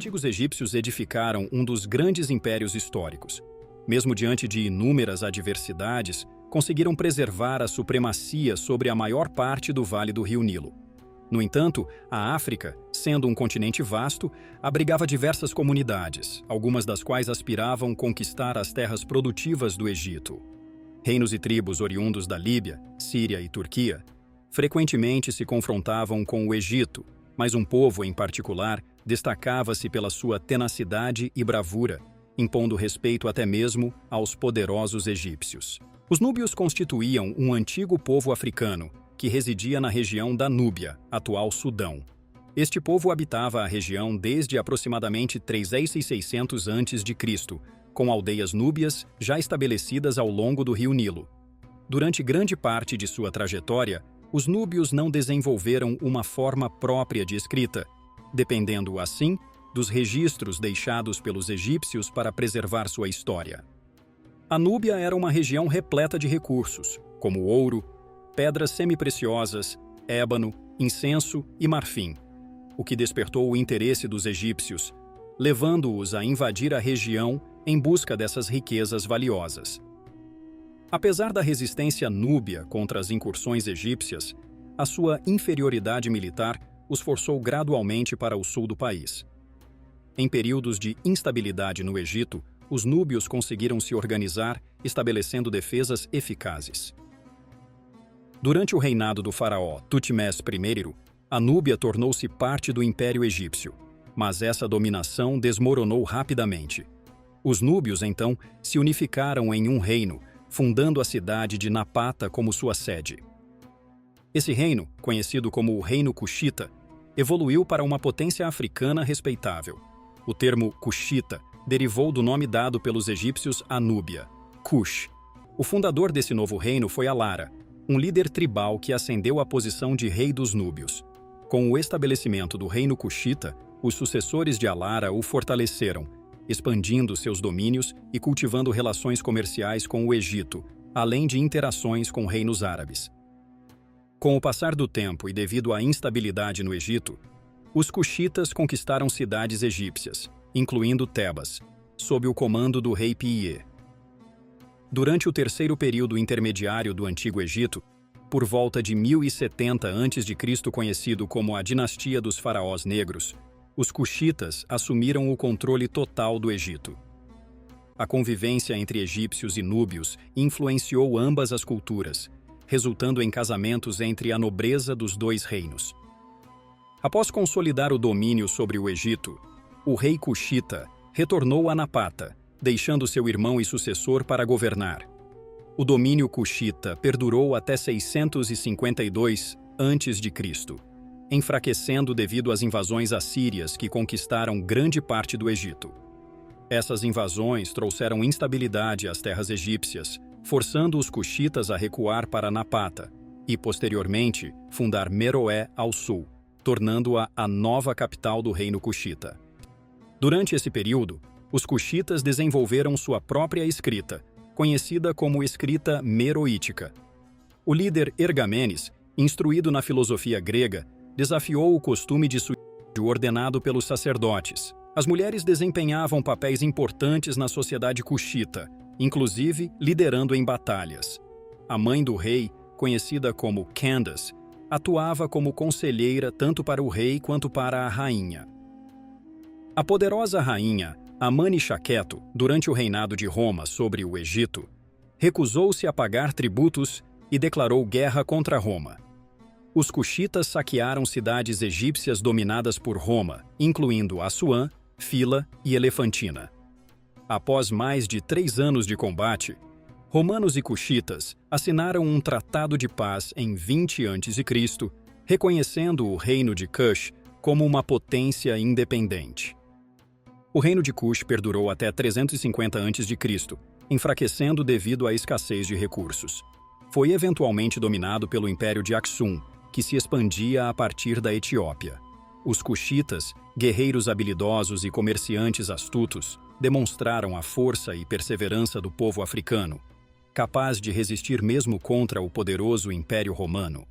antigos egípcios edificaram um dos grandes impérios históricos. Mesmo diante de inúmeras adversidades, conseguiram preservar a supremacia sobre a maior parte do Vale do Rio Nilo. No entanto, a África, sendo um continente vasto, abrigava diversas comunidades, algumas das quais aspiravam conquistar as terras produtivas do Egito. Reinos e tribos oriundos da Líbia, Síria e Turquia frequentemente se confrontavam com o Egito, mas um povo em particular destacava-se pela sua tenacidade e bravura, impondo respeito até mesmo aos poderosos egípcios. Os núbios constituíam um antigo povo africano que residia na região da Núbia, atual Sudão. Este povo habitava a região desde aproximadamente 3600 a.C., com aldeias núbias já estabelecidas ao longo do rio Nilo. Durante grande parte de sua trajetória, os núbios não desenvolveram uma forma própria de escrita, dependendo, assim, dos registros deixados pelos egípcios para preservar sua história. A Núbia era uma região repleta de recursos, como ouro, pedras semipreciosas, ébano, incenso e marfim, o que despertou o interesse dos egípcios, levando-os a invadir a região em busca dessas riquezas valiosas. Apesar da resistência núbia contra as incursões egípcias, a sua inferioridade militar os forçou gradualmente para o sul do país. Em períodos de instabilidade no Egito, os núbios conseguiram se organizar, estabelecendo defesas eficazes. Durante o reinado do faraó Tutmés I, a Núbia tornou-se parte do Império Egípcio, mas essa dominação desmoronou rapidamente. Os núbios, então, se unificaram em um reino, fundando a cidade de Napata como sua sede. Esse reino, conhecido como o Reino Cuxita, evoluiu para uma potência africana respeitável. O termo Cuxita derivou do nome dado pelos egípcios à Núbia, Cush. O fundador desse novo reino foi Alara, um líder tribal que ascendeu à posição de rei dos núbios. Com o estabelecimento do Reino Cuxita, os sucessores de Alara o fortaleceram, expandindo seus domínios e cultivando relações comerciais com o Egito, além de interações com reinos árabes. Com o passar do tempo e devido à instabilidade no Egito, os cuxitas conquistaram cidades egípcias, incluindo Tebas, sob o comando do rei Piye. Durante o terceiro período intermediário do Antigo Egito, por volta de 1070 a.C., conhecido como a Dinastia dos Faraós Negros, os cuxitas assumiram o controle total do Egito. A convivência entre egípcios e núbios influenciou ambas as culturas, resultando em casamentos entre a nobreza dos dois reinos. Após consolidar o domínio sobre o Egito, o rei cuxita retornou a Napata, deixando seu irmão e sucessor para governar. O domínio cuxita perdurou até 652 a.C., enfraquecendo devido às invasões assírias que conquistaram grande parte do Egito. Essas invasões trouxeram instabilidade às terras egípcias, forçando os cuxitas a recuar para Napata e, posteriormente, fundar Meroé ao sul, tornando-a a nova capital do reino cuxita. Durante esse período, os cuxitas desenvolveram sua própria escrita, conhecida como escrita meroítica. O líder Ergamenes, instruído na filosofia grega, desafiou o costume de suicídio ordenado pelos sacerdotes. As mulheres desempenhavam papéis importantes na sociedade cuxita, inclusive liderando em batalhas. A mãe do rei, conhecida como Candace, atuava como conselheira tanto para o rei quanto para a rainha. A poderosa rainha Amani-Shaketo, durante o reinado de Roma sobre o Egito, recusou-se a pagar tributos e declarou guerra contra Roma. Os cuxitas saquearam cidades egípcias dominadas por Roma, incluindo Assuã, Fila e Elefantina. Após mais de 3 anos de combate, romanos e cuxitas assinaram um tratado de paz em 20 a.C., reconhecendo o reino de Kush como uma potência independente. O reino de Kush perdurou até 350 a.C., enfraquecendo devido à escassez de recursos. Foi eventualmente dominado pelo Império de Aksum, que se expandia a partir da Etiópia. Os cuxitas, guerreiros habilidosos e comerciantes astutos, demonstraram a força e perseverança do povo africano, capaz de resistir mesmo contra o poderoso Império Romano.